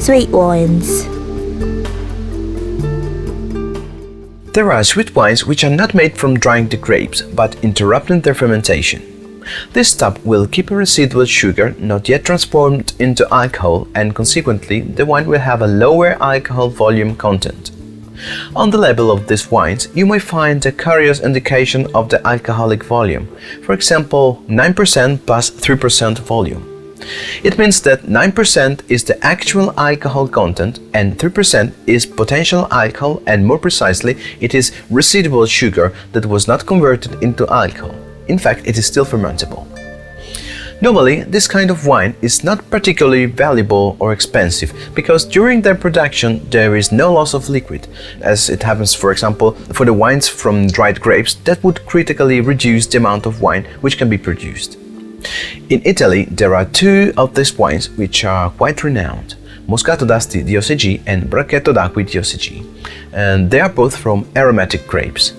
Sweet wines. There are sweet wines which are not made from drying the grapes, but interrupting their fermentation. This step will keep a residual sugar not yet transformed into alcohol, and consequently the wine will have a lower alcohol volume content. On the label of these wines, you may find a curious indication of the alcoholic volume, for example 9% plus 3% volume. It means that 9% is the actual alcohol content and 3% is potential alcohol, and more precisely, it is residual sugar that was not converted into alcohol. In fact, it is still fermentable. Normally, this kind of wine is not particularly valuable or expensive because during their production there is no loss of liquid, as it happens, for example, for the wines from dried grapes that would critically reduce the amount of wine which can be produced. In Italy, there are two of these wines which are quite renowned: Moscato d'Asti DOCG and Bracchetto d'Acqui DOCG, and they are both from aromatic grapes.